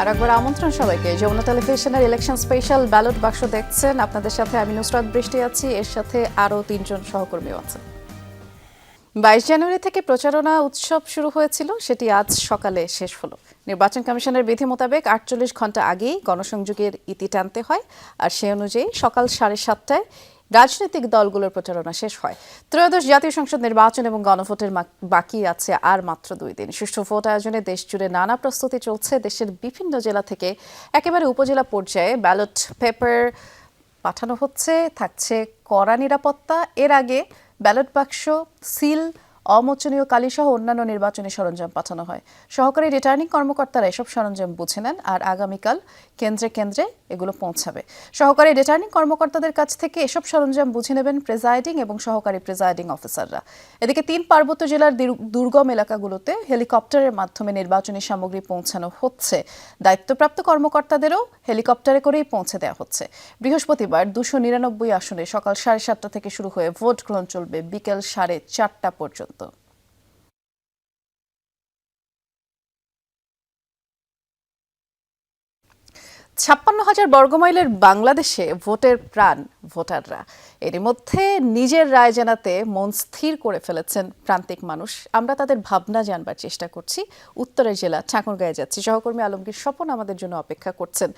আর একবার আমন্ত্রণ সবাইকে যমুনা টেলিভিশনের ইলেকশন স্পেশাল ব্যালট বাক্স দেখছেন। আপনাদের সাথে আমি নুসরাত বৃষ্টি আছি, এর সাথে আরও 3 জন সহকর্মীও আছেন। 22 জানুয়ারি থেকে প্রচারণা উৎসব শুরু হয়েছিল, সেটি আজ সকালে শেষ হলো। নির্বাচন কমিশনের বিধি মোতাবেক 48 ঘন্টা আগেই গণসংযোগের ইতি টানতে হয়, আর সে অনুযায়ী সকাল 7:30টায় রাজনৈতিক দলগুলোর প্রচারণা শেষ হয়। ত্রয়োদশ জাতীয় সংসদ নির্বাচন এবং গণভোটের বাকি আছে আর মাত্র 2 দিন। সুষ্ঠু ভোট আয়োজনে দেশ জুড়ে নানা প্রস্তুতি চলছে। দেশের বিভিন্ন জেলা থেকে একেবারে উপজেলা পর্যায়ে ব্যালট পেপার পাঠানো হচ্ছে, থাকছে কড়া নিরাপত্তা। এর আগে ব্যালট বাক্স, সিল, অমোচনীয় কালিসহ অন্যান্য নির্বাচনী সরঞ্জাম পাঠানো হয়। সহকারী রিটার্নিং কর্মকর্তারা এসব সরঞ্জাম বুঝে নেন, আর আগামীকাল কেন্দ্রে কেন্দ্রে এগুলো পৌঁছাবে। সহকারী রিটার্নিং কর্মকর্তাদের কাছ থেকে এসব সরঞ্জাম বুঝে নেবেন প্রিজাইডিং এবং সহকারী প্রিজাইডিং অফিসাররা। এদিকে 3 পার্বত্য জেলার দুর্গম এলাকাগুলোতে হেলিকপ্টারের মাধ্যমে নির্বাচনী সামগ্রী পৌঁছানো হচ্ছে। দায়িত্বপ্রাপ্ত কর্মকর্তাদেরও হেলিকপ্টারে করেই পৌঁছে দেওয়া হচ্ছে। বৃহস্পতিবার 299 আসনে সকাল 7:30 থেকে শুরু হয়ে ভোট গ্রহণ চলবে বিকেল 4:30 পর্যন্ত। 56,000 বর্গমাইলের বাংলাদেশে ভোটের প্রাণ ভোটাররা। এরই মধ্যে নিজের রায় জানাতে মন স্থির করে ফেলেছেন প্রান্তিক মানুষ। আমরা তাদের ভাবনা জানবার চেষ্টা করছি। উত্তরের জেলা ঠাকুরগাঁয়ে যাচ্ছি, সহকর্মী আলমগীর স্বপন আমাদের জন্য অপেক্ষা করছেন।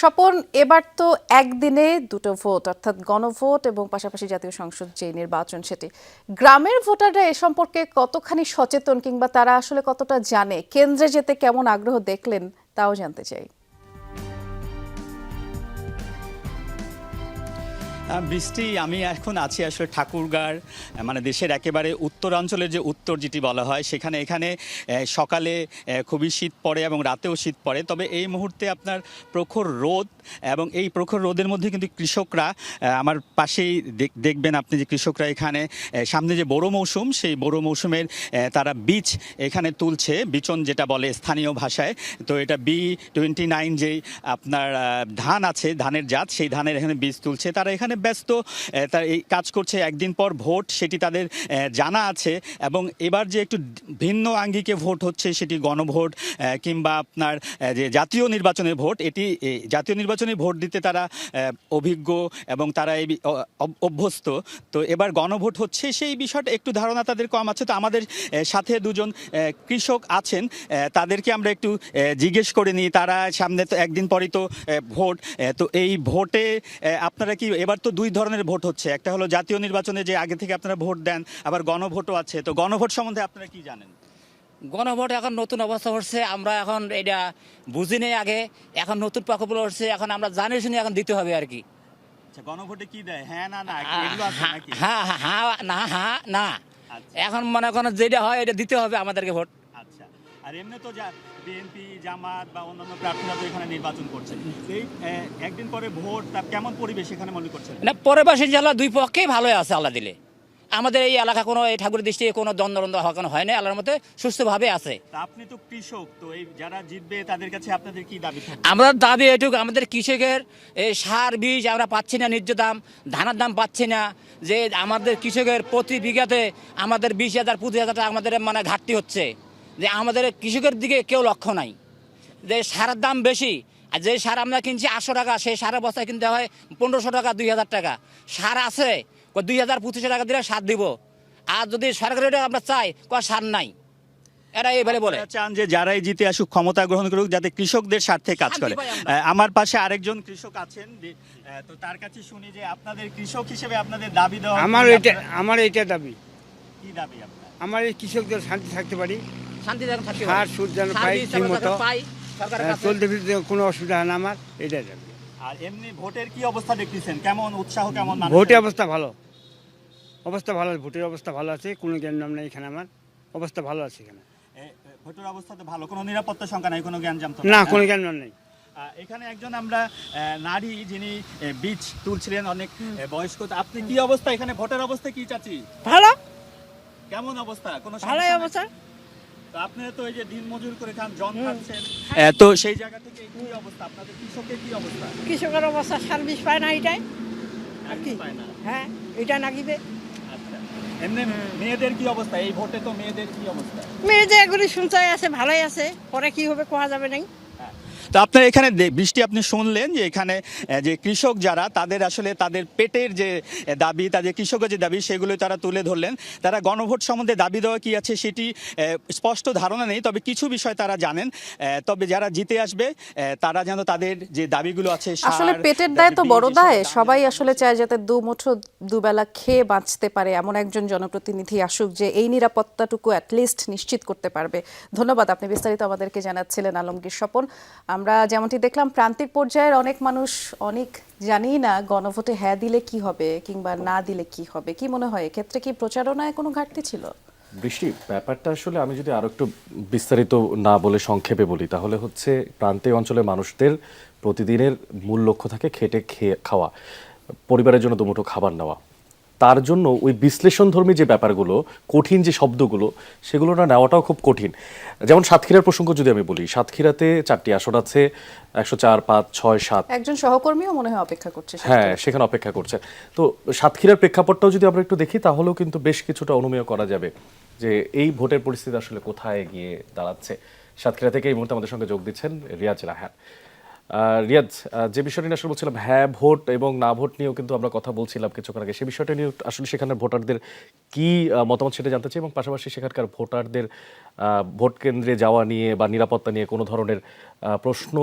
স্বপন, এবার তো একদিনে 2টো ভোট, অর্থাৎ গণভোট এবং পাশাপাশি জাতীয় সংসদ যে নির্বাচন, সেটি গ্রামের ভোটাররা এ সম্পর্কে কতখানি সচেতন, কিংবা তারা আসলে কতটা জানে? কেন্দ্রে যেতে কেমন আগ্রহ দেখলেন তাও জানতে চাই। বৃষ্টি, আমি এখন আছি আসলে ঠাকুরগাঁর, মানে দেশের একেবারে উত্তরাঞ্চলের যে উত্তর যেটি বলা হয় এখানে সকালে খুবই শীত পড়ে এবং রাতেও শীত পড়ে। তবে এই মুহূর্তে আপনার প্রখর রোদ, এবং এই প্রখর রোদের মধ্যে কিন্তু কৃষকরা, আমার পাশেই দেখবেন আপনি যে কৃষকরা এখানে সামনে যে বোরো মৌসুম, সেই বোরো মৌসুমের তারা বীজ এখানে তুলছে, বিচন যেটা বলে স্থানীয় ভাষায়। তো এটা B29 যেই আপনার ধান আছে, ধানের জাত, সেই ধানের এখানে বীজ তুলছে। তারা এখানে ব্যস্ত, তার এই কাজ করছে। একদিন পর ভোট, সেটি তাদের জানা আছে। এবং এবার যে একটু ভিন্ন আঙ্গিকে ভোট হচ্ছে, সেটি গণভোট কিংবা আপনার যে জাতীয় নির্বাচনের ভোট, এটি জাতীয় নির্বাচনে ভোট দিতে তারা অভিজ্ঞ এবং তারা এই অভ্যস্ত। তো এবার গণভোট হচ্ছে, সেই বিষয়টা একটু ধারণা তাদের কম আছে। তো আমাদের সাথে 2 জন কৃষক আছেন, তাদেরকে আমরা একটু জিজ্ঞেস করে নিই। তারা সামনে তো একদিন পরই তো ভোট, তো এই ভোটে আপনারা কি, এবার তো 2 ধরনের ভোট হচ্ছে, একটা হলো জাতীয় নির্বাচনে যে আগে থেকে আপনারা ভোট দেন, আবার গণভোটও আছে। তো গণভোট সম্বন্ধে আপনারা কি জানেন? গণভোট এখন নতুন অবস্থা হচ্ছে, আমরা এখন এটা বুঝি নেই আগে, এখন নতুন প্রকল্প হচ্ছে, এখন আমরা জানি শুনে এখন দিতে হবে আর কি। আচ্ছা, গণভোটে কি দেয়? হ্যাঁ না না এগুলো আছে নাকি? হ্যাঁ হ্যাঁ না হ্যাঁ না, আচ্ছা। এখন মনে করেন যেটা হয় এটা দিতে হবে আমাদেরকে ভোট। আচ্ছা, আর এমনি তো বিএনপি, জামাত বা অন্যান্য প্রার্থীরা তো এখানে নির্বাচন করছেন, এই একদিন পরে ভোট, তার কেমন পরিবেশ এখানে মনে করছেন? না, পরিবেশ ইনশাআল্লাহ 2 পক্ষেই ভালোই আছে আল্লাহ দিলে। আমাদের এই এলাকা কোনো এই ঠাকুরের দৃষ্টিতে কোনো দ্বন্দ্ব হওয়া হয় না, আল্লাহর মধ্যে সুস্থভাবে আছে। আপনি তো কৃষক, তো এই যারা জিতবে তাদের কাছে আপনাদের কি দাবি থাকবে? আমাদের দাবি এটুকু, আমাদের কৃষকের এই সার বীজ আমরা পাচ্ছি না, ন্যায্য দাম, ধানের দাম পাচ্ছি না। যে আমাদের কৃষকের প্রতি বিঘাতে আমাদের 20,000 25,000 টাকা আমাদের মানে ঘাটতি হচ্ছে। যে আমাদের কৃষকের দিকে কেউ লক্ষ্য নাই, যে সারের দাম বেশি। আর যে সার আমরা কিনছি 800 টাকা, সেই সারের বস্তায় কিনতে হয় 1500 টাকা, 2,000 টাকা। সার আছে 2,000 2500 টাকা দিলে সার দিব, আর যদি সরকারি আমরা চাই সার নাই। এরা এইভাবে বলে চান যে যারাই জিতে আসুক, ক্ষমতা গ্রহণ করুক, যাতে কৃষকদের স্বার্থে কাজ করে। আমার পাশে আরেকজন কৃষক আছেন, তো তার কাছে শুনি যে আপনাদের কৃষক হিসেবে আপনাদের দাবি দেওয়া। আমার এটা দাবি। কি দাবি আপনার? আমার এই কৃষকদের শান্তি থাকতে পারি, শান্তি থাকতে সার সুদ যেন পাই ঠিক মতো, চলতে ফিরতে কোনো অসুবিধা হয় না আমার, এটাই দাবি। আর এমনি ভোটের কি অবস্থা দেখতেছেন? কেমন উৎসাহ, কেমন? ভোটের অবস্থা ভালো, ভোটের অবস্থা ভালো আছে, কোনো গ্যাঞ্জাম নেই এখানে, আমার অবস্থা ভালো আছে এখানে। ভোটের অবস্থা তো ভালো, কোনো নিরাপত্তা শঙ্কা নাই, কোনো গ্যাঞ্জাম তো না, কোনো গ্যাঞ্জাম নেই। এখানে একজন আমরা নারী, যিনি বীজ তুলছিলেন, অনেক বয়স্ক। আপনি কি অবস্থা এখানে, ভোটের অবস্থা কি চাচি? ভালো। কেমন অবস্থা? কোনো ভালো অবস্থা। তো আপনি তো এই যে দিন মজুর করে খান, জন খাচ্ছেন, তো সেই জায়গা থেকে কি অবস্থা আপনাদের কৃষকের? কি অবস্থা কৃষকের অবস্থা? সার্ভিস পায় না, এটাই আর কি। হ্যাঁ, এটা নাগিবে। আচ্ছা, এমনি মেয়েদের কি অবস্থা? এই ভোটে তো মেয়েদের কি অবস্থা? মেয়ে যে এগুলি শুনতে আছে, ভালোই আছে, পরে কি হবে কোয়া যাবে নাই। তো আপনার এখানে বৃষ্টি আপনি শুনলেন যে এখানে যে কৃষক যারা তাদের আসলে তাদের পেটের যে দাবি, তাদের কৃষকের যে দাবি সেগুলো তারা তুলে ধরলেন। তারা গণভোট সম্বন্ধে দাবি দেওয়া কি আছে সেটি স্পষ্ট ধারণা নেই, তবে কিছু বিষয় তারা জানেন। তবে যারা জিতে আসবে তারা যেন তাদের যে দাবিগুলো আছে, আসলে পেটের দায় তো বড় দায়, সবাই আসলে চায় যাতে দুমুঠো দুবেলা খেয়ে বাঁচতে পারে এমন একজন জনপ্রতিনিধি আসুক যে এই নিরাপত্তাটুকু অ্যাটলিস্ট নিশ্চিত করতে পারবে। ধন্যবাদ, আপনি বিস্তারিত আমাদেরকে জানাচ্ছিলেন আলমগীর স্বপন। আমরা যেমনটি দেখলাম প্রান্তিক পর্যায়ের অনেক মানুষ অনেক জানি না গণভোটে হ্যাঁ দিলে কি হবে কিংবা না দিলে কি হবে। কি মনে হয় এক্ষেত্রে কি প্রচারণায় কোনো ঘাটতি ছিল? বৃষ্টি, ব্যাপারটা আসলে আমি যদি আরো একটু বিস্তারিত না বলে সংক্ষেপে বলি তাহলে হচ্ছে প্রান্তীয় অঞ্চলের মানুষদের প্রতিদিনের মূল লক্ষ্য থাকে খেটে খাওয়া, পরিবারের জন্য দুমুঠো খাবার নেওয়া। তার জন্য ওই বিশ্লেষণধর্মী যে ব্যাপারগুলো, কঠিন যে শব্দগুলো, সেগুলো না নেওয়াটাও খুব কঠিন। যেমন সাতক্ষীরার প্রসঙ্গ যদি আমি বলি, সাতক্ষীরাতে 4টি আসন আছে, 104, 5, 6, 7। একজন সহকর্মীও মনে হয় অপেক্ষা করছে। হ্যাঁ, সেখানে অপেক্ষা করছে। তো সাতক্ষীরার প্রেক্ষাপটটাও যদি আমরা একটু দেখি তাহলেও কিন্তু বেশ কিছুটা অনুমেয় করা যাবে যে এই ভোটের পরিস্থিতি আসলে কোথায় গিয়ে দাঁড়াচ্ছে। সাতক্ষীরা থেকে এই মুহূর্তে আমাদের সঙ্গে যোগ দিচ্ছেন রিয়াজ রায়হান। রিয়াজ, যে বিষয়টি নিয়ে আসলে বলছিলাম, হ্যাঁ ভোট এবং না ভোট নিয়েও কিন্তু আমরা কথা বলছিলাম কিছুক্ষণ আগে, সেই বিষয়টা নিয়ে আসলে সেখানে ভোটারদের কি মতামত সেটা জানতে চাই, এবং পাশাপাশি সেখানকার ভোটারদের ভোট কেন্দ্রে যাওয়া নিয়ে বা নিরাপত্তা নিয়ে কোনো ধরনের প্রশ্ন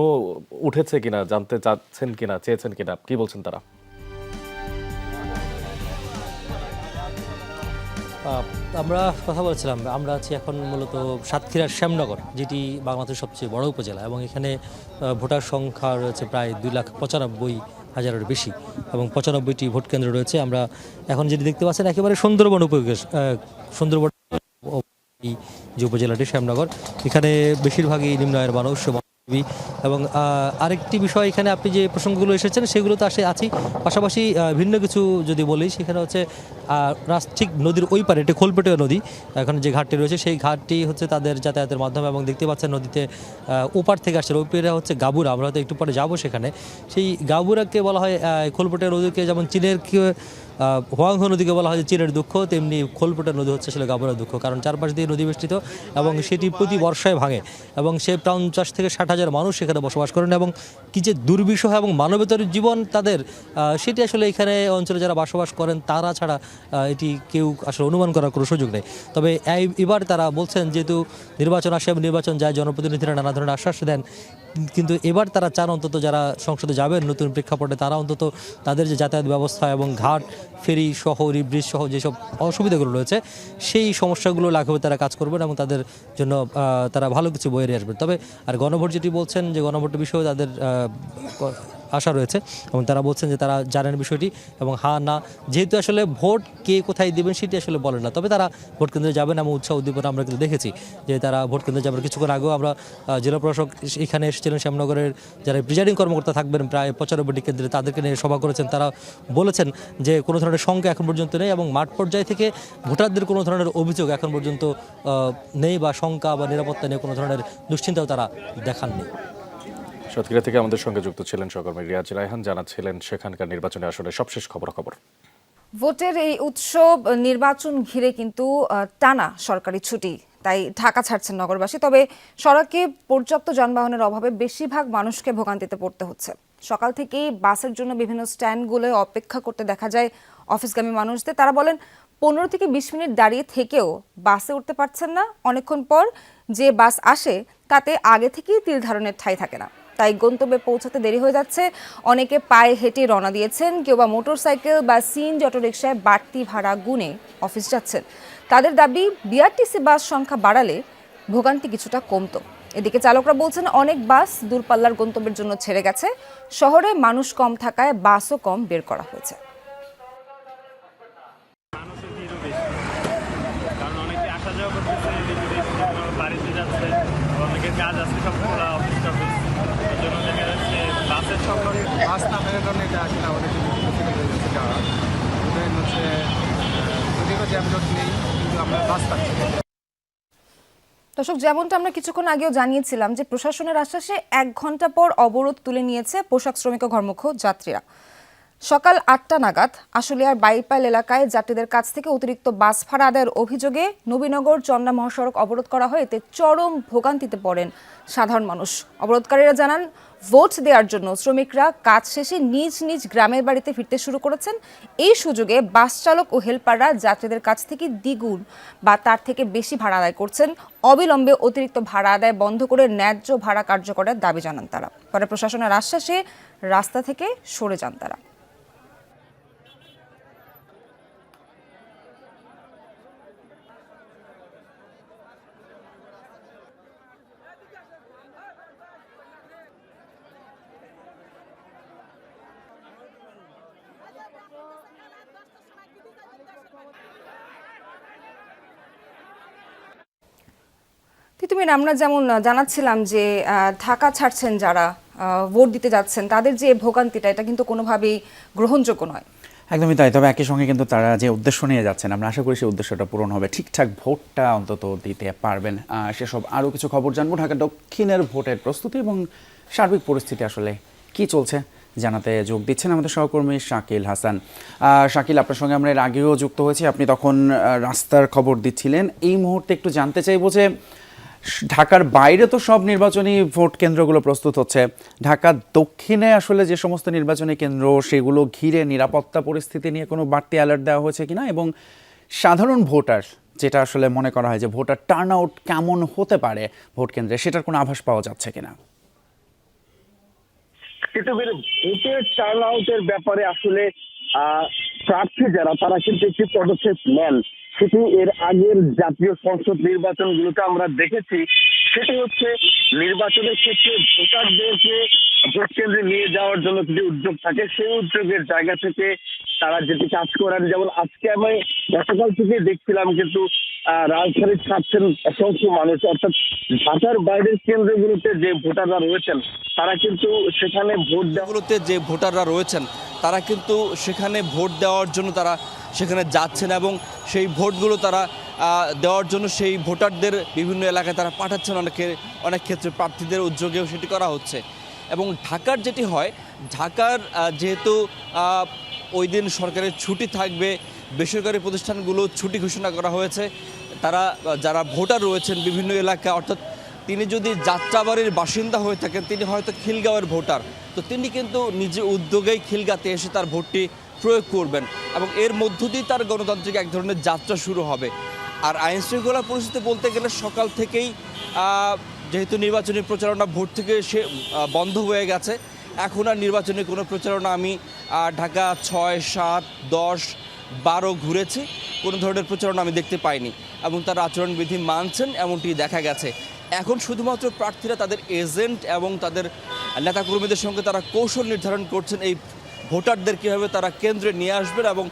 উঠেছে কিনা, জানতে চাচ্ছেন কিনা, চেয়েছেন কিনা, কি বলছেন তারা? আমরা কথা বলছিলাম, আমরা আছি এখন মূলত সাতক্ষীরার শ্যামনগর, যেটি বাংলাদেশের সবচেয়ে বড় উপজেলা, এবং এখানে ভোটার সংখ্যা রয়েছে প্রায় 2,95,000-এর বেশি, এবং 95টি ভোট কেন্দ্র রয়েছে। আমরা এখন যেটি দেখতে পাচ্ছেন একেবারে সুন্দরবন সুন্দরবন এই যে উপজেলাটি শ্যামনগর, এখানে বেশিরভাগই নিম্ন আয়ের মানুষ এবং আরেকটি বিষয়, এখানে আপনি যে প্রসঙ্গগুলো এসেছেন সেগুলো তো আছি, পাশাপাশি ভিন্ন কিছু যদি বলি, সেখানে হচ্ছে ঠিক নদীর ওই পারে একটি খোলপেটে নদী, এখন যে ঘাটটি রয়েছে সেই ঘাটটি হচ্ছে তাদের যাতায়াতের মাধ্যমে, এবং দেখতে পাচ্ছেন নদীতে ওপার থেকে আসছে, ওপারে হচ্ছে গাবুরা, আমরা হয়তো একটু পরে যাবো সেখানে। সেই গাবুরাকে বলা হয় খোলপেটে নদীকে, যেমন চীনের হোয়াংহো নদীকে বলা হয় চীনের দুঃখ, তেমনি খোলপেটের নদী হচ্ছে আসলে গাবুরার দুঃখ, কারণ চারপাশ দিয়ে নদী বেষ্টিত এবং সেটি প্রতি বর্ষায় ভাঙে, এবং সে 50 থেকে 60,000 মানুষ সেখানে বসবাস করেন, এবং কি যে দুর্বিষহ এবং মানবেতর জীবন তাদের, সেটি আসলে এখানে অঞ্চলে যারা বসবাস করেন তারা ছাড়া এটি কেউ আসলে অনুমান করার কোনো সুযোগ নেই। তবে এবার তারা বলছেন যেহেতু নির্বাচন আসে এবং নির্বাচন যায়, জনপ্রতিনিধিরা নানা ধরনের আশ্বাস দেন, কিন্তু এবার তারা চান অন্তত যারা সংসদে যাবেন নতুন প্রেক্ষাপটে তারা অন্তত তাদের যে যাতায়াত ব্যবস্থা এবং ঘাট, ফেরি সহ, ব্রিজ সহ যেসব অসুবিধাগুলো রয়েছে সেই সমস্যাগুলো লাঘবে তারা কাজ করবেন, এবং তাদের জন্য তারা ভালো কিছু বয়ে নিয়ে আসবেন। তবে আর গণভোট যেটি বলছেন, যে গণভোটের বিষয়ে তাদের আশা রয়েছে, এবং তারা বলছেন যে তারা জানেন বিষয়টি, এবং হ্যাঁ না, যেহেতু আসলে ভোট কে কোথায় দেবেন সেটি আসলে বলেন না, তবে তারা ভোট কেন্দ্রে যাবেন, এবং উৎসাহ উদ্দীপনা আমরা কিন্তু দেখেছি যে তারা ভোট কেন্দ্রে যাবেন। কিছুক্ষণ আগেও আমরা জেলা প্রশাসক এখানে এসেছিলেন, শ্যামনগরের যারা প্রিজাইডিং কর্মকর্তা থাকবেন প্রায় 95টি কেন্দ্রে, তাদেরকে নিয়ে সভা করেছেন। তারা বলেছেন যে কোনো ধরনের শঙ্কা এখন পর্যন্ত নেই, এবং মাঠ পর্যায় থেকে ভোটারদের কোনো ধরনের অভিযোগ এখন পর্যন্ত নেই, বা শঙ্কা বা নিরাপত্তা নিয়ে কোনো ধরনের দুশ্চিন্তাও তারা দেখাননি। সাতক্ষীরা থেকে আমাদের সঙ্গে যুক্ত ছিলেন সহকর্মী রিয়াজ রায়হান, জানাচ্ছিলেন সেখানকার নির্বাচনে আসলে সবশেষ খবরাখবর। ভোটের এই উৎসব নির্বাচন ঘিরে কিন্তু টানা সরকারি ছুটি, তাই ঢাকা ছাড়ছেন নগরবাসী। তবে সড়কে পর্যাপ্ত যানবাহনের অভাবে বেশিরভাগ মানুষকে ভোগান্তিতে পড়তে হচ্ছে। সকাল থেকেই বাসের জন্য বিভিন্ন স্ট্যান্ডগুলোয় অপেক্ষা করতে দেখা যায় অফিসগামী মানুষদের। তারা বলেন 15 থেকে 20 মিনিট দাঁড়িয়ে থেকেও বাসে উঠতে পারছেন না। অনেকক্ষণ পর যে বাস আসে তাতে আগে থেকেই তিল ধারণের ঠাঁই থাকে না, তাই গন্তব্যে পৌঁছাতে দেরি হয়ে যাচ্ছে। অনেকে পায়ে হেঁটে রওনা দিয়েছেন, কেউ বা মোটরসাইকেল বা সিএনজি অটোরিকশায় বাড়তি ভাড়া গুনে অফিস যাচ্ছেন। তাদের দাবি বিআরটিসি বাস সংখ্যা বাড়ালে ভোগান্তি কিছুটা কমতো। এদিকে চালকরা বলছেন অনেক বাস দূরপাল্লার গন্তব্যের জন্য ছেড়ে গেছে। শহরে মানুষ কম থাকায় বাসও কম বের করা হয়েছে। বাস না বেরোর কারণে এটা আসলে আমাদের যাওয়া হচ্ছে যদিও জ্যামজট নেই, কিন্তু আমরা বাস পাচ্ছি। দর্শক, যেমনটা আমরা কিছুক্ষণ আগেও জানিয়েছিলাম যে প্রশাসনের আশ্বাসে 1 ঘন্টা পর অবরোধ তুলে নিয়েছে পোশাক শ্রমিক ও ঘরমুখ যাত্রীরা। সকাল ৮টা নাগাদ আশুলিয়ার বাইপাইল এলাকায় যাত্রীদের কাছ থেকে অতিরিক্ত বাস ভাড়া আদায়ের অভিযোগে নবীনগর চন্দ্রা মহাসড়ক অবরোধ করা হয়। এতে চরম ভোগান্তিতে পড়েন সাধারণ মানুষ। অবরোধকারীরা জানান, ভোট দেওয়ার জন্য শ্রমিকরা কাজ শেষে নিজ নিজ গ্রামের বাড়িতে ফিরতে শুরু করেছেন। এই সুযোগে বাস চালক ও হেলপাররা যাত্রীদের কাছ থেকে দ্বিগুণ বা তার থেকে বেশি ভাড়া আদায় করছেন। অবিলম্বে অতিরিক্ত ভাড়া আদায় বন্ধ করে ন্যায্য ভাড়া কার্যকরের দাবি জানান তারা। পরে প্রশাসনের আশ্বাসে রাস্তা থেকে সরে যান তারা। তিতুমির, আমরা যেমন জানাচ্ছিলাম যে ঢাকা ছাড়ছেন যারা ভোট দিতে যাচ্ছেন, তাদের যে ভোগান্তিটা, এটা কিন্তু কোনোভাবেই গ্রহণযোগ্য নয়। একদমই তাই। তবে একই সঙ্গে কিন্তু তারা যে উদ্দেশ্য নিয়ে যাচ্ছেন, আমরা আশা করি সেই উদ্দেশ্যটা পূরণ হবে, ঠিকঠাক ভোটটা অন্তত দিতে পারবেন। সেসব আরও কিছু খবর জানবো। ঢাকা দক্ষিণের ভোটের প্রস্তুতি এবং সার্বিক পরিস্থিতি আসলে কি চলছে জানাতে যোগ দিচ্ছেন আমাদের সহকর্মী শাকিল হাসান। শাকিল, আপনার সঙ্গে আমরা এর আগেও যুক্ত হয়েছি, আপনি তখন রাস্তার খবর দিচ্ছিলেন। এই মুহূর্তে একটু জানতে চাইবো যে ঢাকার বাইরে তো সব নির্বাচনী ভোট কেন্দ্রগুলো প্রস্তুত হচ্ছে, ঢাকা দক্ষিণে আসলে যে সমস্ত নির্বাচনী কেন্দ্র সেগুলো ঘিরে নিরাপত্তা পরিস্থিতি নিয়ে কোনো বাড়তি অ্যালার্ট দেওয়া হয়েছে কিনা, এবং সাধারণ ভোটার যেটা আসলে মনে করা হয় যে ভোটার টার্ন আউট কেমন হতে পারে ভোট কেন্দ্রে, সেটার কোনো আভাস পাওয়া যাচ্ছে কিনা? ভোটের টার্ন আউটের ব্যাপারে আসলে প্রার্থী যারা, তারা কিন্তু একটি পদক্ষেপ নেন। সেটি এর আগের জাতীয় সংসদ নির্বাচনগুলোতে আমরা দেখেছি। সেটি হচ্ছে নির্বাচনের ক্ষেত্রে ভোটারদেরকে ভোট কেন্দ্রে নিয়ে যাওয়ার জন্য যদি উদ্যোগ থাকে, সেই উদ্যোগের জায়গা থেকে তারা যেটি কাজ করেন। যেমন আজকে আমি গতকাল থেকে দেখছিলাম কিন্তু রাজধানী ছাড়ছেন অসংখ্য মানুষ, অর্থাৎ ঢাকার বাইরের কেন্দ্রগুলোতে যে ভোটাররা রয়েছেন তারা কিন্তু সেখানে ভোট দেওয়াগুলোতে যে ভোটাররা রয়েছেন তারা কিন্তু সেখানে ভোট দেওয়ার জন্য তারা সেখানে যাচ্ছেন, এবং সেই ভোটগুলো তারা দেওয়ার জন্য সেই ভোটারদের বিভিন্ন এলাকায় তারা পাঠাচ্ছেন। অনেক ক্ষেত্রে প্রার্থীদের উদ্যোগেও সেটি করা হচ্ছে। এবং ঢাকার যেটি হয়, ঢাকার যেহেতু ওই দিন সরকারের ছুটি থাকবে, বেসরকারি প্রতিষ্ঠানগুলো ছুটি ঘোষণা করা হয়েছে, তারা যারা ভোটার রয়েছেন বিভিন্ন এলাকা, অর্থাৎ তিনি যদি যাত্রাবাড়ির বাসিন্দা হয়ে থাকেন, তিনি হয়তো খিলগাঁওয়ের ভোটার, তো তিনি কিন্তু নিজে উদ্যোগেই খিলগাঁতে এসে তার ভোটটি প্রয়োগ করবেন, এবং এর মধ্য দিয়ে তার গণতান্ত্রিক এক ধরনের যাত্রা শুরু হবে। আর আইন শৃঙ্খলা পরিস্থিতি বলতে গেলে সকাল থেকেই যেহেতু নির্বাচনী প্রচারণা ভোট থেকে সে বন্ধ হয়ে গেছে, এখন আর নির্বাচনী কোনো প্রচারণা আমি ঢাকা 6, 7, 10, 12 ঘুরেছি, কোনো ধরনের প্রচারণা আমি দেখতে পাইনি, এবং তারা আচরণবিধি মানছেন এমনটি দেখা গেছে। এখন শুধুমাত্র প্রার্থীরা তাদের এজেন্ট এবং তাদের নেতাকর্মীদের সঙ্গে তারা কৌশল নির্ধারণ করছেন এই ভোটারদের কীভাবে তারা কেন্দ্রে নিয়ে আসবেন এবং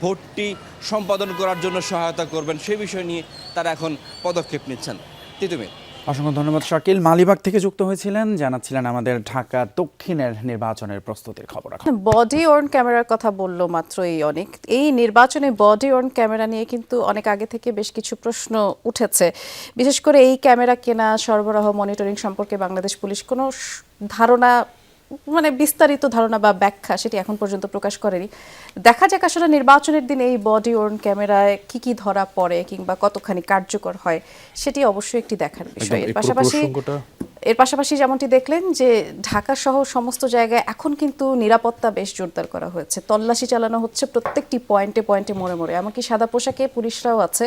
ভোটটি সম্পাদন করার জন্য সহায়তা করবেন, সেই বিষয় নিয়ে তারা এখন পদক্ষেপ নিচ্ছেন। তিতুমির, অসংখ্য ধন্যবাদ শাকিল। মালিবাগ থেকে যুক্ত হয়েছিলেন, জানাচ্ছিলেন আমাদের ঢাকা দক্ষিণের নির্বাচনের প্রস্তুতির খবর। বডি অন ক্যামেরার কথা বললো মাত্রই অনেক। এই নির্বাচনে বডি অন ক্যামেরা নিয়ে কিন্তু অনেক আগে থেকে বেশ কিছু প্রশ্ন উঠেছে। বিশেষ করে এই ক্যামেরা কেনা, সরবরাহ, মনিটরিং সম্পর্কে বাংলাদেশ পুলিশ কোনো ধারণা, মানে বিস্তারিত ধারণা বা ব্যাখ্যা সেটি এখন পর্যন্ত প্রকাশ করেনি। দেখা যাক আসলে নির্বাচনের দিন এই বডি অন ক্যামেরায় কি কি ধরা পড়ে কিংবা কতখানি কার্যকর হয়, সেটি অবশ্যই একটি দেখার বিষয়। এর পাশাপাশি যেমনটি দেখলেন যে ঢাকা সহ সমস্ত জায়গায় এখন কিন্তু নিরাপত্তা বেশ জোরদার করা হয়েছে, তল্লাশি চালানো হচ্ছে প্রত্যেকটি পয়েন্টে পয়েন্টে, মোড়ে মোড়ে। এমনকি সাদা পোশাকে পুলিশরাও আছে।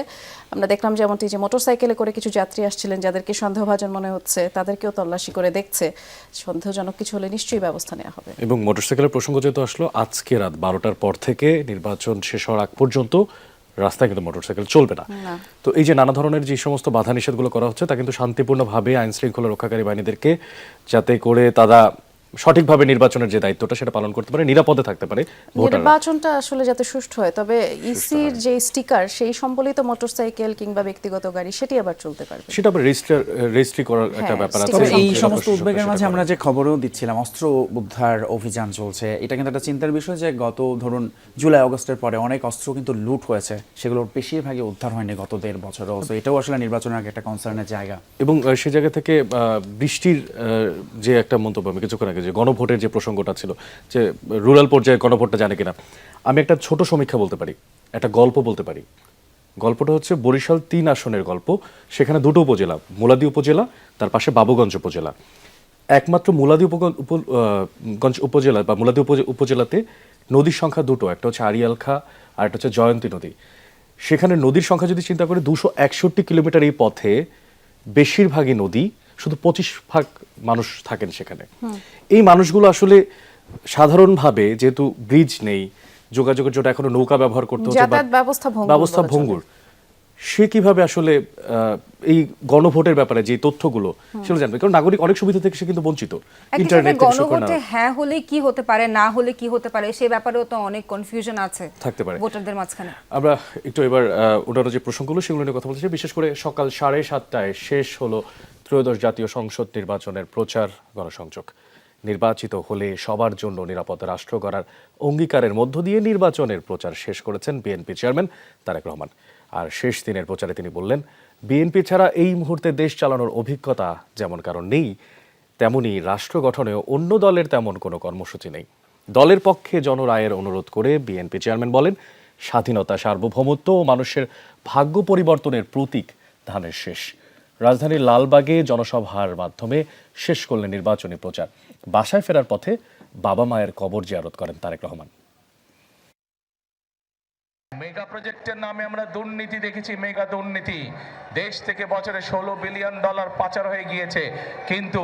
আমরা দেখলাম যেমনটি যে মোটরসাইকেলে করে কিছু যাত্রী আসছিলেন যাদেরকে সন্দেহভাজন মনে হচ্ছে, তাদেরকেও তল্লাশি করে দেখছে। সন্দেহজনক কিছু হলে নিশ্চয়ই ব্যবস্থা নেওয়া হবে। এবং মোটরসাইকেলের প্রসঙ্গ যেহেতু আসলো, আজকে রাত 12টার পর থেকে নির্বাচন শেষ হওয়ার আগ পর্যন্ত রাস্তায় কিন্তু মোটরসাইকেল চলবে না। তো এই যে নানা ধরনের যে সমস্ত বাধা নিষেধগুলো করা হচ্ছে তা কিন্তু শান্তিপূর্ণভাবে আইন শৃঙ্খলা রক্ষাকারী বাহিনীদেরকে, যাতে করে তারা সঠিকভাবে নির্বাচনের যে দায়িত্বটা সেটা পালন করতে পারে, নিরাপদে থাকতে পারে, নির্বাচনটা আসলে যাতে সুষ্ঠু হয়। তবে ইসির যে স্টিকার, সেই সম্বলিত মোটরসাইকেল কিংবা ব্যক্তিগত গাড়ি সেটি আবার চলতে পারবে, সেটা আবার রেজিস্ট্রি করার একটা ব্যাপার আছে। এই সমস্ত উদ্বেগের মাঝে আমরা যে খবরও দিচ্ছিলাম, অস্ত্র উদ্ধার অভিযান চলছে, এটা কিন্তু একটা চিন্তার বিষয় যে গত ধরুন জুলাই আগস্টের পরে অনেক অস্ত্র কিন্তু লুট হয়েছে, সেগুলোর বেশিরভাগই উদ্ধার হয়নি গত 1.5 বছরও। তো এটাও আসলে নির্বাচনের আগে একটা কনসার্নের জায়গা। এবং সেই জায়গা থেকে বৃষ্টির যে একটা মন্তব্য আমি কিছুক্ষণ আগে থেকে, যে গণভোটের যে প্রসঙ্গটা ছিল, যে রুরাল পর্যায়ে গণভোটটা জানে কিনা। আমি একটা ছোট সমীক্ষা বলতে পারি, একটা গল্প বলতে পারি। গল্পটা হচ্ছে বরিশাল 3 আসনের গল্প। সেখানে দুটো উপজেলা, মুলাদী উপজেলা, তার পাশে বাবুগঞ্জ উপজেলা। একমাত্র মুলাদী গঞ্জ উপজেলা বা মুলাদী উপজেলাতে নদীর সংখ্যা দুটো, একটা হচ্ছে আড়িয়াল খা আর একটা হচ্ছে জয়ন্তী নদী। সেখানে নদীর সংখ্যা যদি চিন্তা করি, 261 কিলোমিটার এই পথে বেশিরভাগই নদী, শুধু 25% মানুষ থাকেন সেখানে। এই মানুষগুলো আসলে সাধারণভাবে, যেহেতু ব্রিজ নেই, যোগাযোগের জন্য এখনো নৌকা ব্যবহার করতে হচ্ছে, যাতায়াত ব্যবস্থা ভঙ্গুর, সে কিভাবে আসলে এই গণভোটের ব্যাপারে যে তথ্যগুলো সেগুলো জানবে? কারণ নাগরিক অনেক সুবিধা থেকে সে কিন্তু বঞ্চিত। ইন্টারনেট গণভোটে হ্যাঁ হলে কি হতে পারে, না হলে কি হতে পারে, সেই ব্যাপারেও তো অনেক কনফিউশন আছে থাকতে পারে ভোটারদের মাঝখানে। আমরা একটু এবার ওনারা যে প্রসঙ্গগুলো সেগুলো নিয়ে কথা বলতে চাই। বিশেষ করে সকাল 7:30টায় শেষ হলো ত্রয়োদশ জাতীয় সংসদ নির্বাচনের প্রচার গণসংযোগ। নির্বাচিত হলে সবার জন্য নিরাপদ রাষ্ট্র গড়ার অঙ্গীকারের মধ্য দিয়ে নির্বাচনের প্রচার শেষ করেছেন বিএনপি চেয়ারম্যান তারেক রহমান। আর শেষ দিনের প্রচারে তিনি বললেন, বিএনপি ছাড়া এই মুহূর্তে দেশ চালানোর অভিজ্ঞতা যেমন কারণ নেই, তেমনি রাষ্ট্র গঠনেও অন্য দলের তেমন কোনো কর্মসূচি নেই। দলের পক্ষে জনরায়ের অনুরোধ করে বিএনপি চেয়ারম্যান বলেন, স্বাধীনতা, সার্বভৌমত্ব ও মানুষের ভাগ্য পরিবর্তনের প্রতীক ধানের শেষ। রাজধানীর লালবাগে জনসভার মাধ্যমে শেষ করলেন নির্বাচনী প্রচার। বাসায় ফেরার পথে বাবা মায়ের কবর জিয়ারত করেন তারেক রহমান। মেগা প্রজেক্টের নামে আমরা দুর্নীতি দেখেছি, মেগা দুর্নীতি। দেশ থেকে বছরে $16 বিলিয়ন পাচার হয়ে গিয়েছে, কিন্তু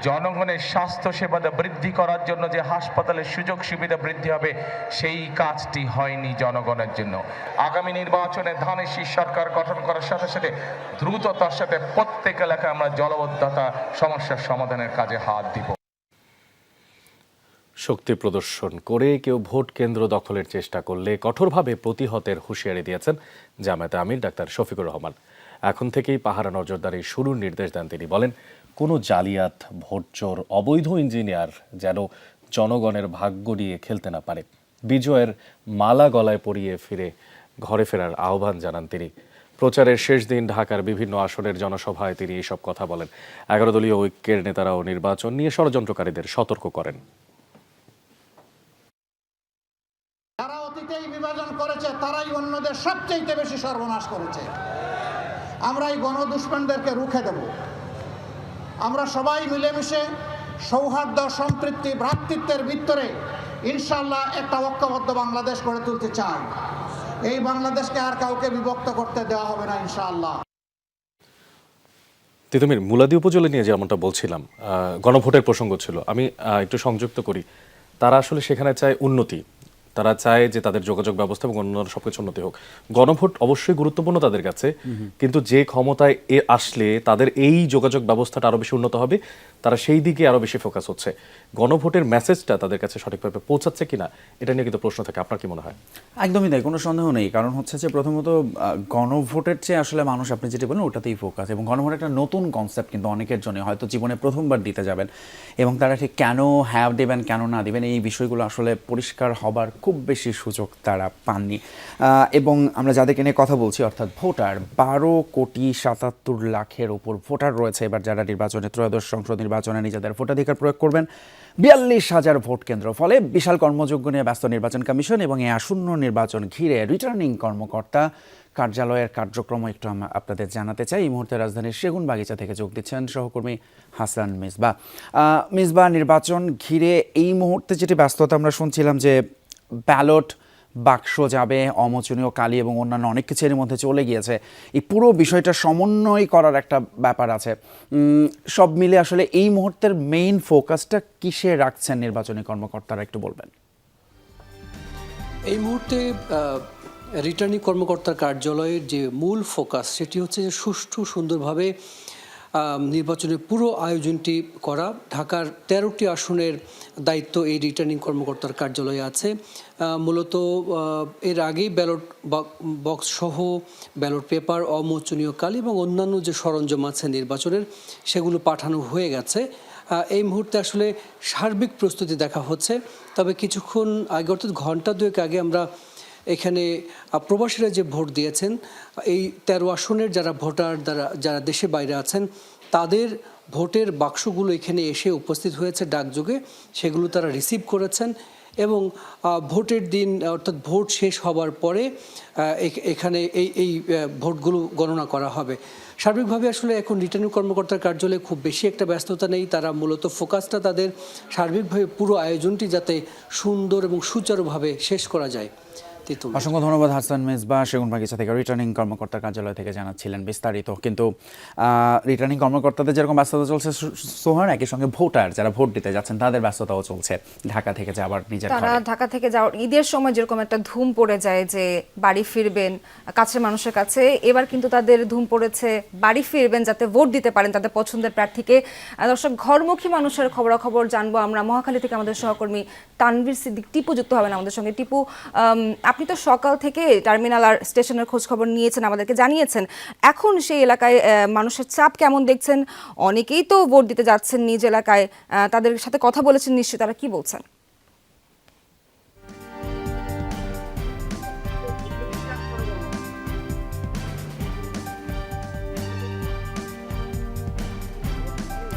জনগণের স্বাস্থ্য সেবা বৃদ্ধি করার জন্য যে হাসপাতালের সুযোগ সুবিধা বৃদ্ধি হবে, সেই কাজটি হয়নি জনগণের জন্য। আগামী নির্বাচনে ধানের শীষ সরকার গঠন করার সাথে সাথে দ্রুততার সাথে প্রত্যেক এলাকায় আমরা জলাবদ্ধতা সমস্যার সমাধানের কাজে হাত দিব। শক্তি প্রদর্শন করে কেউ ভোট কেন্দ্র দখলের চেষ্টা করলে কঠোরভাবে প্রতিহতের হুঁশিয়ারি দিয়েছেন জামায়াতে আমির ডাক্তার শফিকুর রহমান। এখন থেকেই পাহারা নজরদারি শুরুর নির্দেশ দেন তিনি। বলেন, কোনো জালিয়াত, ভোটচোর, অবৈধ ইঞ্জিনিয়ার যেন জনগণের ভাগ্য নিয়ে খেলতে না পারে। বিজয়ের মালা গলায় পরিয়ে ফিরে ঘরে ফেরার আহ্বান জানান তিনি। প্রচারের শেষ দিন ঢাকার বিভিন্ন আসনের জনসভায় তিনি এসব কথা বলেন। 11 দলীয় ঐক্যের নেতারাও নির্বাচন নিয়ে ষড়যন্ত্রকারীদের সতর্ক করেন। যারা অতীতেই বিভাজন করেছে তারাই অন্যদের সবচেয়ে বেশি সর্বনাশ করেছে। আমরা এই গণদুষ্মনদেরকে রুখে দেব। আমরা সবাই মিলেমিশে সৌহার্দ্য, সম্প্রীতি, ভ্রাতৃত্বের ভিতরে ইনশাআল্লাহ একটা ঐক্যবদ্ধ বাংলাদেশ গড়ে তুলতে চাই। এই বাংলাদেশকে আর কাউকে বিভক্ত করতে দেওয়া হবে না ইনশাআল্লাহ। তিতুমির মুলাদী উপজেলা নিয়ে যেমনটা বলছিলাম, গণভোটের প্রসঙ্গ ছিল, আমি একটু সংযুক্ত করি। তারা আসলে সেখানে চায় উন্নতি, তারা চায় যে তাদের যোগাযোগ ব্যবস্থা এবং অন্যান্য সবকিছু উন্নতি হোক। গণভোট অবশ্যই গুরুত্বপূর্ণ তাদের কাছে, কিন্তু যে ক্ষমতায় আসলে তাদের এই যোগাযোগ ব্যবস্থাটা আরো বেশি উন্নত হবে, তারা সেই দিকে আরো বেশি ফোকাস হচ্ছে। গণভোটের মেসেজটা তাদের কাছে সঠিকভাবে পৌঁছাচ্ছে কিনা, এটা নিয়ে কিন্তু প্রশ্ন থাকে। আপনার কি মনে হয়? একদমই তাই, কোনো সন্দেহ নেই। কারণ হচ্ছে যে প্রথমত গণভোটের চেয়ে আসলে মানুষ, আপনি যেটা বলেন ওটাতেই ফোকাস, এবং গণভোট একটা নতুন কনসেপ্ট কিন্তু অনেকের জন্য, হয়তো জীবনে প্রথমবার দিতে যাবেন, এবং তারা ঠিক কেন হ্যাঁ দেবেন, কেন না দেবেন, এই বিষয়গুলো আসলে পরিষ্কার হবার খুব বেশি সুযোগ তারা পাননি। এবং আমরা যাদেরকে নিয়ে কথা বলছি, অর্থাৎ ভোটার, 12,77,00,000-এর উপর ভোটার রয়েছে এবার, যারা নির্বাচনে, ত্রয়োদশ সংসদ নির্বাচনে নিজেদের ভোটাধিকার প্রয়োগ করবেন। 42,000 ভোট কেন্দ্র, ফলে বিশাল কর্মযজ্ঞ নিয়ে ব্যস্ত নির্বাচন কমিশন, এবং এই আসন্ন নির্বাচন ঘিরে রিটার্নিং কর্মকর্তা কার্যালয়ের কার্যক্রম একটু আপনাদের জানাতে চাই। এই মুহূর্তে রাজধানীর সেগুনবাগিচা থেকে যোগ দিচ্ছেন সহকর্মী হাসান মিসবা। মিসবা, নির্বাচন ঘিরে এই মুহূর্তে যেটি ব্যস্ততা আমরা শুনছিলাম, যে ব্যালট বাক্স যাবে, অমোচনীয় কালি এবং অন্যান্য অনেক কিছু এর মধ্যে চলে গিয়েছে, এই পুরো বিষয়টা সমন্বয় করার একটা ব্যাপার আছে। সব মিলে আসলে এই মুহূর্তের মেইন ফোকাসটা কিসে রাখছেন নির্বাচনী কর্মকর্তারা, একটু বলবেন? এই মুহূর্তে রিটার্নিং কর্মকর্তার কার্যালয়ের যে মূল ফোকাস, সেটি হচ্ছে যে সুষ্ঠু, সুন্দরভাবে নির্বাচনের পুরো আয়োজনটি করা। ঢাকার 13টি আসনের দায়িত্ব এই রিটার্নিং কর্মকর্তার কার্যালয়ে আছে। মূলত এর আগেই ব্যালট বক্স সহ ব্যালট পেপার, অমোচনীয় কালি এবং অন্যান্য যে সরঞ্জাম আছে নির্বাচনের, সেগুলো পাঠানো হয়ে গেছে। এই মুহূর্তে আসলে সার্বিক প্রস্তুতি দেখা হচ্ছে। তবে কিছুক্ষণ আগে, অর্থাৎ ঘন্টা দুয়েক আগে, আমরা এখানে প্রবাসীরা যে ভোট দিয়েছেন, এই 13 আসনের যারা ভোটার, যারা দেশে বাইরে আছেন, তাদের ভোটের বাক্সগুলো এখানে এসে উপস্থিত হয়েছে ডাকযোগে, সেগুলো তারা রিসিভ করেছেন এবং ভোটের দিন অর্থাৎ ভোট শেষ হবার পরে এখানে এই ভোটগুলো গণনা করা হবে। সার্বিকভাবে আসলে এখন রিটার্নিং কর্মকর্তার কার্যালয়ে খুব বেশি একটা ব্যস্ততা নেই, তারা মূলত ফোকাসটা তাদের সার্বিকভাবে পুরো আয়োজনটি যাতে সুন্দর এবং সুচারুভাবে শেষ করা যায়। অসংখ্য ধন্যবাদ হাসান মেজবা, সেগুনবাগিচা থেকে রিটার্নিং কর্মকর্তার কার্যালয় থেকে জানাচ্ছিলেন বিস্তারিত। কিন্তু রিটার্নিং কর্মকর্তাদের যেরকম ব্যস্ততা চলছে সোহান, একই সঙ্গে ভোটার যারা ভোট দিতে যাচ্ছেন তাদের ব্যস্ততাও চলছে। ঢাকা থেকে যাবার নিজের তারা ঢাকা থেকে যাওয়ার ঈদের সময় যেরকম একটা ধুম পড়ে যায় যে বাড়ি ফিরবেন কাছের মানুষের কাছে, এবার কিন্তু তাদের ধুম পড়েছে বাড়ি ফিরবেন যাতে ভোট দিতে পারেন তাদের পছন্দের প্রার্থীকে। দর্শক, ঘরমুখী মানুষের খবরাখবর জানবো আমরা। মহাখালী থেকে আমাদের সহকর্মী তানভীর সিদ্দিক টিপু যুক্ত হবেন আমাদের সঙ্গে। টিপু, আপনি তো সকাল থেকে টার্মিনাল আর স্টেশনের খোঁজ খবর নিয়েছেন, আমাদেরকে জানিয়েছেন। এখন সেই এলাকায় মানুষের চাপ কেমন দেখছেন? অনেকেই তো ভোট দিতে যাচ্ছেন নিজ এলাকায়, তাদের সাথে কথা বলেছেন নিশ্চয়ই, তারা কি বলছেন?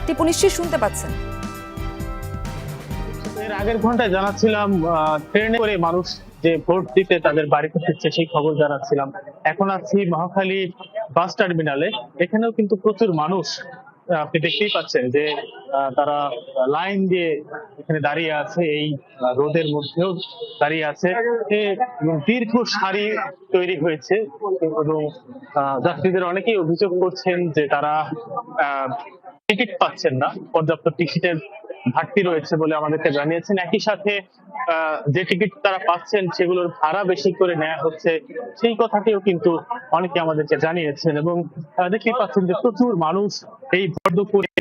টিপু নিশ্চয়ই শুনতে পাচ্ছেন। এর আগের ঘন্টায় জানাচ্ছিলাম ট্রেনে করে মানুষ যে ভোট দিতে তাদের বাড়িতে ফিরছে সেই খবর জানাচ্ছিলাম। এখন আছি মহাখালী বাস টার্মিনালে, এখানেও কিন্তু প্রচুর মানুষ, আপনি দেখতেই পাচ্ছেন যে তারা লাইন দিয়ে এখানে দাঁড়িয়ে আছে, এই রোদের মধ্যেও দাঁড়িয়ে আছে। দীর্ঘ সারি তৈরি হয়েছে এবং যাত্রীদের অনেকেই অভিযোগ করছেন যে তারা টিকিট পাচ্ছেন না, পর্যাপ্ত টিকিটের ঘাটতি রয়েছে বলে আমাদেরকে জানিয়েছেন। একই সাথে যে টিকিট তারা পাচ্ছেন সেগুলোর ভাড়া বেশি করে নেওয়া হচ্ছে, সেই কথাটিও কিন্তু অনেকে আমাদেরকে জানিয়েছেন। এবং দেখতেই পাচ্ছেন যে প্রচুর মানুষ এই ভর দুপুরে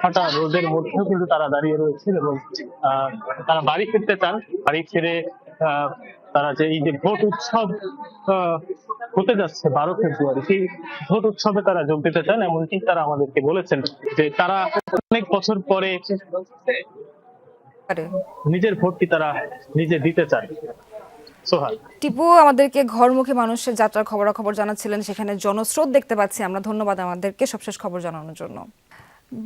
ফাটা রোদের মধ্যেও কিন্তু তারা দাঁড়িয়ে রয়েছেন এবং তারা বাড়ি ফিরতে চান। বাড়ি ফিরে তারা যে এই যে ভোট উৎসব হতে যাচ্ছে 12 ফেব্রুয়ারি, সেই ভোট উৎসবে তারা যোগ দিতে চান, এমনকি তারা আমাদেরকে বলেছেন যে তারা অনেক বছর পরে নিজের ভোটটি তারা নিজে দিতে চান। টিপু আমাদেরকে ঘরমুখী মানুষের যাত্রার খবরাখবর জানাচ্ছিলেন, সেখানে জনস্রোত দেখতে পাচ্ছি আমরা। ধন্যবাদ আমাদেরকে সবশেষ খবর জানানোর জন্য।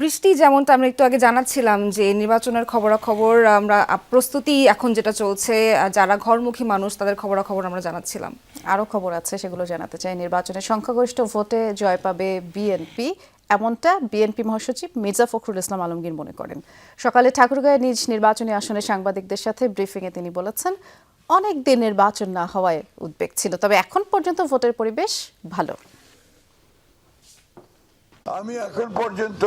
বৃষ্টি, যেমনটা আমরা একটু আগে জানাচ্ছিলাম যে নির্বাচনের খবরাখবর আমরা প্রস্তুতি এখন যেটা চলছে, যারা ঘরমুখী মানুষ তাদের খবরাখবর আমরা জানাচ্ছিলাম। আরও খবর আছে, সেগুলো জানাতে চাই। নির্বাচনের সংখ্যাগরিষ্ঠ ভোটে জয় পাবে বিএনপি, এমনটা বিএনপি মহাসচিব মির্জা ফখরুল ইসলাম আলমগীর মনে করেন। সকালে ঠাকুরগাঁয়ে নিজ নির্বাচনী আসনে সাংবাদিকদের সাথে ব্রিফিংয়ে তিনি বলেছেন, অনেক দিন নির্বাচন না হওয়ায় উদ্বেগ ছিল, তবে এখন পর্যন্ত ভোটের পরিবেশ ভালো। আমি এখন পর্যন্ত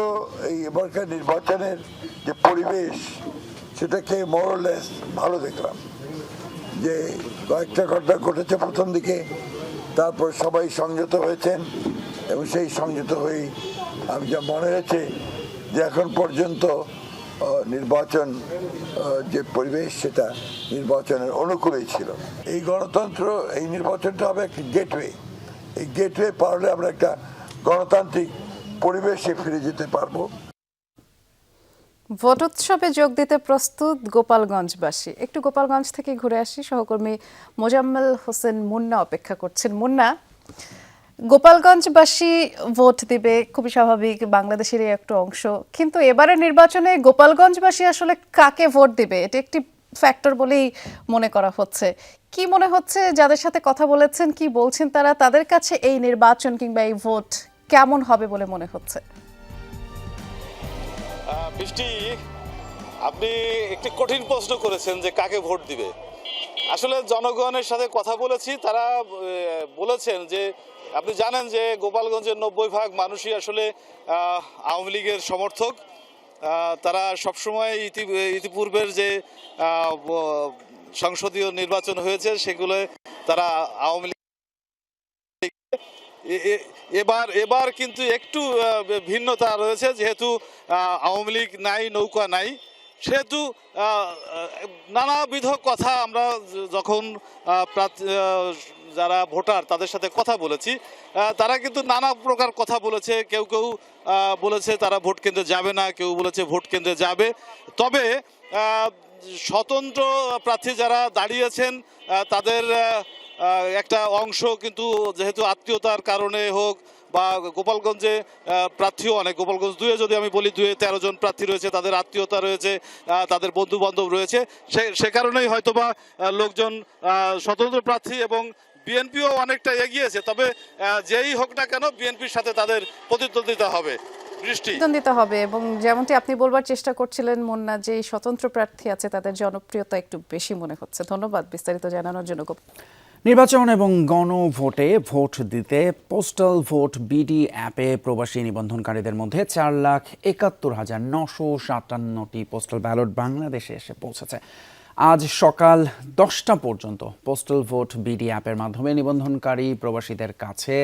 এই এবারকার নির্বাচনের যে পরিবেশ সেটাকে মোরলেস ভালো দেখলাম। যে কয়েকটা ঘটনা ঘটেছে প্রথম দিকে, তারপর সবাই সংযত হয়েছেন এবং সেই সংযত হয়েই আমি যা মনে হয়েছে যে এখন পর্যন্ত নির্বাচন যে পরিবেশ সেটা নির্বাচনের অনুকূলেই ছিল। এই গণতন্ত্র, এই নির্বাচনটা হবে একটি গেটওয়ে। এই গেটওয়ে পারলে আমরা একটা গণতান্ত্রিক পরিবেশে ফিরে যেতে পারবো। ভোট উৎসবে যোগ দিতে প্রস্তুত গোপালগঞ্জবাসী। একটু গোপালগঞ্জ থেকে ঘুরে আসি, সহকর্মী মোজাম্মেল হোসেন মুন্না অপেক্ষা করছেন। মুন্না, গোপালগঞ্জবাসী ভোট দিবে, খুবই স্বাভাবিক, বাংলাদেশেরই একটা অংশ, কিন্তু এবারের নির্বাচনে গোপালগঞ্জবাসী আসলে কাকে ভোট দিবে এটা একটি ফ্যাক্টর বলেই মনে করা হচ্ছে। কি মনে হচ্ছে, যাদের সাথে কথা বলেছেন কি বলছেন তারা, তাদের কাছে এই নির্বাচন কিংবা এই ভোট কেমন হবে বলে মনে হচ্ছে? বৃষ্টি, আপনি একটি কঠিন প্রশ্ন করেছেন যে কাকে ভোট দিবে। আসলে জনগণের সাথে কথা বলেছি, তারা বলেছেন যে আপনি জানেন যে গোপালগঞ্জের 90% মানুষই আসলে আওয়ামী লীগের সমর্থক। তারা সবসময় ইতিপূর্বের যে সংসদীয় নির্বাচন হয়েছে সেগুলো তারা আওয়ামী লীগ, এবার কিন্তু একটু ভিন্নতা রয়েছে, যেহেতু আওয়ামী লীগ নাই, নৌকা নাই, সেহেতু নানাবিধ কথা আমরা যখন যারা ভোটার তাদের সাথে কথা বলেছি, তারা কিন্তু নানা প্রকার কথা বলেছে। কেউ কেউ বলেছে তারা ভোট কেন্দ্রে যাবে না, কেউ বলেছে ভোট কেন্দ্রে যাবে। তবে স্বতন্ত্র প্রার্থী যারা দাঁড়িয়েছেন তাদের একটা অংশ কিন্তু যেহেতু আত্মীয়তার কারণে হোক বা গোপালগঞ্জে প্রার্থীও অনেক। গোপালগঞ্জ 2-এ যদি আমি বলি, 2-এ 13 জন প্রার্থী রয়েছে, তাদের আত্মীয়তা রয়েছে, তাদের বন্ধু বান্ধব রয়েছে, সে কারণেই হয়তোবা লোকজন স্বতন্ত্র প্রার্থী এবং বিএনপিও অনেকটা এগিয়েছে। তবে যেই হোক না কেন বিএনপির সাথে তাদের প্রতিদ্বন্দ্বিতা হবে। প্রতিদ্বন্দ্বিতা হবে এবং যেমনটি আপনি বলবার চেষ্টা করছিলেন মুন্না, যে স্বতন্ত্র প্রার্থী আছে তাদের জনপ্রিয়তা একটু বেশি মনে হচ্ছে। ধন্যবাদ বিস্তারিত জানানোর জন্য। নির্বাচন এবং গণভোটে ভোট দিতে পোস্টাল ভোট বিডি অ্যাপে প্রবাসী নিবন্ধনকারীদের মধ্যে 4,71,957টি পোস্টাল ব্যালট বাংলাদেশে এসে পৌঁছেছে। আজ সকাল 10টা পর্যন্ত পোস্টাল ভোট বিডি অ্যাপের মাধ্যমে নিবন্ধনকারী প্রবাসীদের কাছে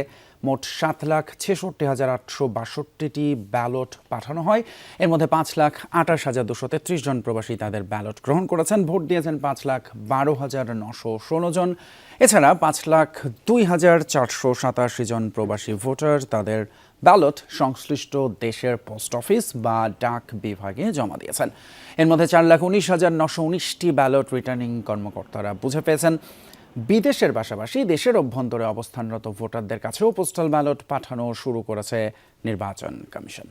মোট 7,66,862টি ব্যালট পাঠানো হয়। এর মধ্যে 5,28,233 জন প্রবাসী তাদের ব্যালট গ্রহণ করেছেন। ভোট দিয়েছেন 5,12,916 জন। এছাড়া 5,02,487 জন প্রবাসী ভোটার তাদের ব্যালট সংশ্লিষ্ট দেশের পোস্ট অফিস বা ডাক বিভাগে জমা দিয়েছেন। এর মধ্যে 4,19,919টি ব্যালট রিটার্নিং কর্মকর্তারা বুঝে পেয়েছেন। বিদেশের পাশাপাশি দেশের অভ্যন্তরে অবস্থানরত ভোটারদের কাছেও পোস্টাল ব্যালট পাঠানো শুরু করেছে নির্বাচন কমিশন।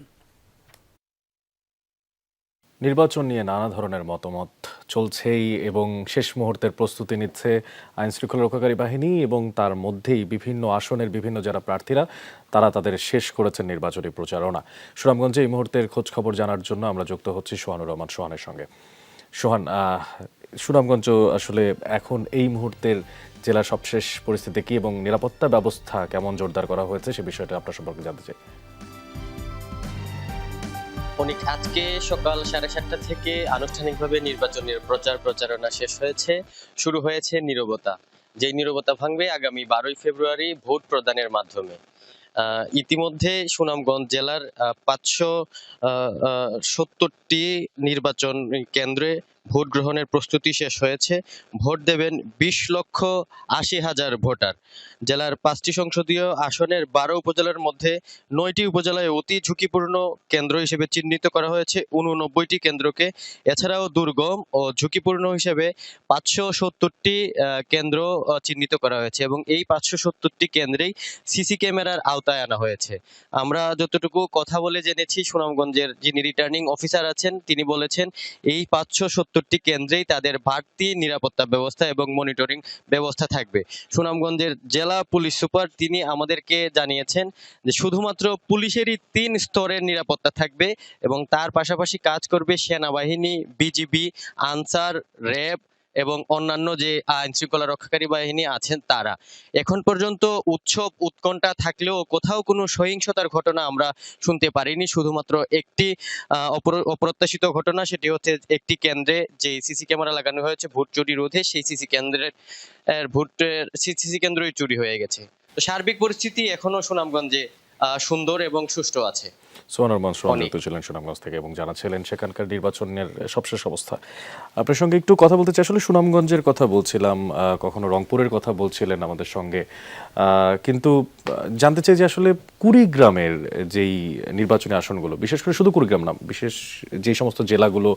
নির্বাচন নিয়ে নানা ধরনের মতামত চলছেই এবং শেষ মুহূর্তের প্রস্তুতি নিচ্ছে আইন শৃঙ্খলা রক্ষাকারী বাহিনী এবং তার মধ্যেই বিভিন্ন আসনের বিভিন্ন যারা প্রার্থীরা তারা তাদের শেষ করেছেন নির্বাচনী প্রচারণা। সুনামগঞ্জে এই মুহূর্তের খোঁজ খবর জানার জন্য আমরা যুক্ত হচ্ছি সোহানুর রহমান সোহানের সঙ্গে। সোহান, সুনামগঞ্জ আসলে এখন এই মুহূর্তের জেলার সবশেষ পরিস্থিতি কি এবং নিরাপত্তা ব্যবস্থা কেমন জোরদার করা হয়েছে সে বিষয়টা আপনার সম্পর্কে জানতে চাই। আজকে সকাল 7:30টা থেকে আনুষ্ঠানিকভাবে নির্বাচনের প্রচারণা শেষ হয়েছে। শুরু হয়েছে নীরবতা, যেই নীরবতা ভাঙবে আগামী 12ই ফেব্রুয়ারি ভোট প্রদানের মাধ্যমে। ইতিমধ্যে সুনামগঞ্জ জেলার 570টি নির্বাচন কেন্দ্রে ভোট গ্রহণের প্রস্তুতি শেষ হয়েছে। ভোট দেবেন 20,80,000 ভোটার। জেলার 5টি সংসদীয় আসনের 12 উপজেলার মধ্যে 9টি উপজেলায় অতি ঝুঁকিপূর্ণ কেন্দ্র হিসেবে চিহ্নিত করা হয়েছে 89টি কেন্দ্রকে। এছাড়াও দুর্গম ও ঝুঁকিপূর্ণ হিসেবে 570টি কেন্দ্র চিহ্নিত করা হয়েছে এবং এই 570টি কেন্দ্রেই সিসি ক্যামেরার আওতায় আনা হয়েছে। আমরা যতটুকু কথা বলে জেনেছি, সুনামগঞ্জের যিনি রিটার্নিং অফিসার আছেন তিনি বলেছেন এই 570টি কেন্দ্রেই তাদের বাড়তি নিরাপত্তা ব্যবস্থা এবং মনিটরিং ব্যবস্থা থাকবে। সুনামগঞ্জের জেলা পুলিশ সুপার তিনি আমাদেরকে জানিয়েছেন যে শুধুমাত্র পুলিশেরই 3 স্তরের নিরাপত্তা থাকবে এবং তার পাশাপাশি কাজ করবে সেনাবাহিনী, বিজিবি, আনসার, র্যাব এবং অন্যান্য যে আইন শৃঙ্খলা রক্ষাকারী বাহিনী আছেন তারা। এখন পর্যন্ত উৎসব উৎকণ্ঠা থাকলেও কোথাও কোনো সহিংসতার ঘটনা আমরা শুনতে পারিনি। শুধুমাত্র একটি অপ্রত্যাশিত ঘটনা, সেটি হচ্ছে একটি কেন্দ্রে যে সিসি ক্যামেরা লাগানো হয়েছে ভোট চুরি রোধে, সেই সিসি কেন্দ্রই চুরি হয়ে গেছে। তো সার্বিক পরিস্থিতি এখনো সুনামগঞ্জে সুন্দর এবং সুষ্ঠু আছে। সোহানুর যুক্ত ছিলেন সুনামগঞ্জ থেকে এবং জানাচ্ছিলেন সেখানকার নির্বাচনের সবশেষ অবস্থা। আপনার সঙ্গে একটু কথা বলতে চাই। আসলে সুনামগঞ্জের কথা বলছিলাম, কখনো রংপুরের কথা বলছিলেন আমাদের সঙ্গে, কিন্তু জানতে চাই যে আসলে কুড়িগ্রামের যেই নির্বাচনী আসনগুলো, বিশেষ করে শুধু কুড়িগ্রাম না, বিশেষ যে সমস্ত জেলাগুলো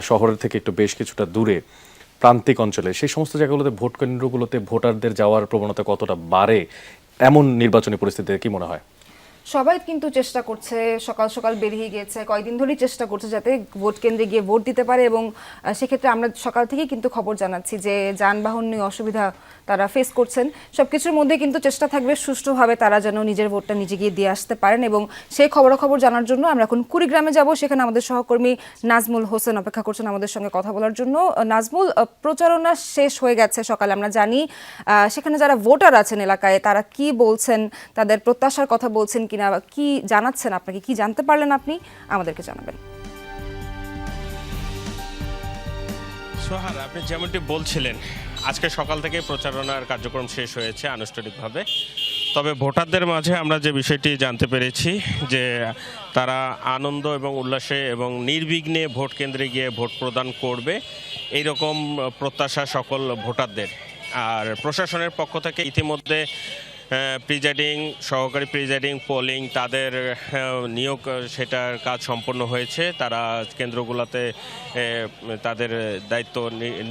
শহরের থেকে একটু বেশ কিছুটা দূরে প্রান্তিক অঞ্চলে, সেই সমস্ত জায়গাগুলোতে ভোট কেন্দ্রগুলোতে ভোটারদের যাওয়ার প্রবণতা কতটা বাড়ে, এমন নির্বাচনী পরিস্থিতিতে কি মনে হয়? সবাই কিন্তু চেষ্টা করছে, সকাল সকাল বেরিয়ে গিয়েছে, কয়েকদিন ধরেই চেষ্টা করছে যাতে ভোট কেন্দ্রে গিয়ে ভোট দিতে পারে এবং সেক্ষেত্রে আমরা সকাল থেকেই কিন্তু খবর জানাচ্ছি যে যানবাহন নিয়ে অসুবিধা তারা ফেস করছেন। সব কিছুর মধ্যে কিন্তু চেষ্টা থাকবে সুষ্ঠুভাবে তারা যেন নিজের ভোটটা নিজে গিয়ে দিয়ে আসতে পারেন এবং সেই খবরাখবর জানার জন্য আমরা এখন কুড়িগ্রামে যাব। সেখানে আমাদের সহকর্মী নাজমুল হোসেন অপেক্ষা করছেন আমাদের সঙ্গে কথা বলার জন্য। নাজমুল, প্রচারণা শেষ হয়ে গেছে সকালে, আমরা জানি। সেখানে যারা ভোটার আছেন এলাকায় তারা কি বলছেন, তাদের প্রত্যাশার কথা বলছেন কিনা, কি জানাচ্ছেন আপনাকে, কি জানতে পারলেন আপনি আমাদেরকে জানাবেন। সোহান, আপনি যেমনটি বলছিলেন আজকে সকাল থেকে প্রচারণার কার্যক্রম শেষ হয়েছে আনুষ্ঠানিকভাবে। তবে ভোটারদের মাঝে আমরা যে বিষয়টি জানতে পেরেছি যে তারা আনন্দ এবং উল্লাসে এবং নির্বিঘ্নে ভোট কেন্দ্রে গিয়ে ভোট প্রদান করবে, এইরকম প্রত্যাশা সকল ভোটারদের। আর প্রশাসনের পক্ষ থেকে ইতিমধ্যে প্রিজাইডিং, সহকারী প্রিজাইডিং, পোলিং তাদের নিয়োগ সেটার কাজ সম্পন্ন হয়েছে। তারা কেন্দ্রগুলোতে তাদের দায়িত্ব,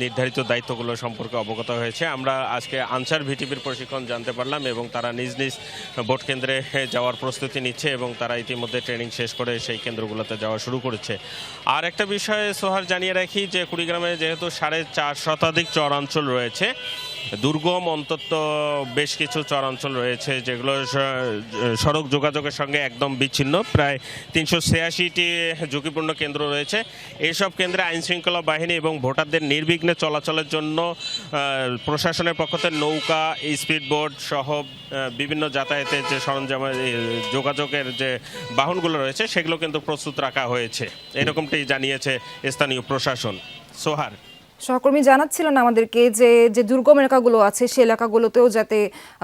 নির্ধারিত দায়িত্বগুলো সম্পর্কে অবগত হয়েছে। আমরা আজকে আনসার ভিটিপির প্রশিক্ষণ জানতে পারলাম এবং তারা নিজ নিজ ভোট কেন্দ্রে যাওয়ার প্রস্তুতি নিচ্ছে এবং তারা ইতিমধ্যে ট্রেনিং শেষ করে সেই কেন্দ্রগুলোতে যাওয়া শুরু করেছে। আর একটা বিষয়ে সোহার জানিয়ে রাখি যে কুড়িগ্রামে যেহেতু 4.5 শতাধিক চরাঞ্চল রয়েছে, দুর্গম অন্তত বেশ কিছু চরাঞ্চল রয়েছে যেগুলো সড়ক যোগাযোগের সঙ্গে একদম বিচ্ছিন্ন। প্রায় 386টি ঝুঁকিপূর্ণ কেন্দ্র রয়েছে। এইসব কেন্দ্রে আইনশৃঙ্খলা বাহিনী এবং ভোটারদের নির্বিঘ্নে চলাচলের জন্য প্রশাসনের পক্ষ থেকে নৌকা, স্পিড বোট সহ বিভিন্ন যাতায়াতের যে সরঞ্জাম, যোগাযোগের যে বাহনগুলো রয়েছে সেগুলো কিন্তু প্রস্তুত রাখা হয়েছে, এরকমটি জানিয়েছে স্থানীয় প্রশাসন। সোহার, সহকর্মী জানাচ্ছিলেন আমাদেরকে যে যে দুর্গম এলাকাগুলো আছে সেই এলাকাগুলোতেও যাতে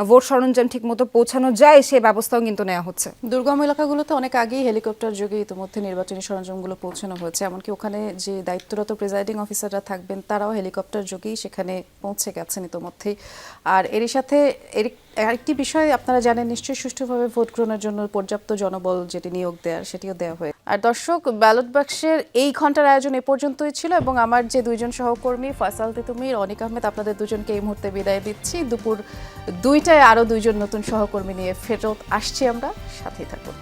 ভোট সরঞ্জাম ঠিকমতো পৌঁছানো যায় সেই ব্যবস্থাও কিন্তু নেওয়া হচ্ছে। দুর্গম এলাকাগুলোতে অনেক আগেই হেলিকপ্টার যোগে ইতিমধ্যে নির্বাচনী সরঞ্জামগুলো পৌঁছানো হয়েছে, এমনকি ওখানে যে দায়িত্বরত প্রিজাইডিং অফিসাররা থাকবেন তারাও হেলিকপ্টার যোগেই সেখানে পৌঁছে গেছেন ইতিমধ্যেই। আর এরই সাথে আরেকটি বিষয় আপনারা জানেন নিশ্চয়ই, সুষ্ঠুভাবে ভোট গ্রহণের জন্য পর্যাপ্ত জনবল যেটি নিয়োগ দেওয়ার সেটিও দেওয়া হয়েছে। আর দর্শক, ব্যালট বাক্সের এই ঘন্টার আয়োজন এ পর্যন্তই ছিল এবং আমার যে দুইজন সহকর্মী ফয়সাল তিতুমির, অনিক আহমেদ, আপনাদের দুজনকে এই মুহূর্তে বিদায় দিচ্ছি। দুপুর 2টায় আরও দুইজন নতুন সহকর্মী নিয়ে ফেরত আসছি আমরা, সাথেই থাকুন।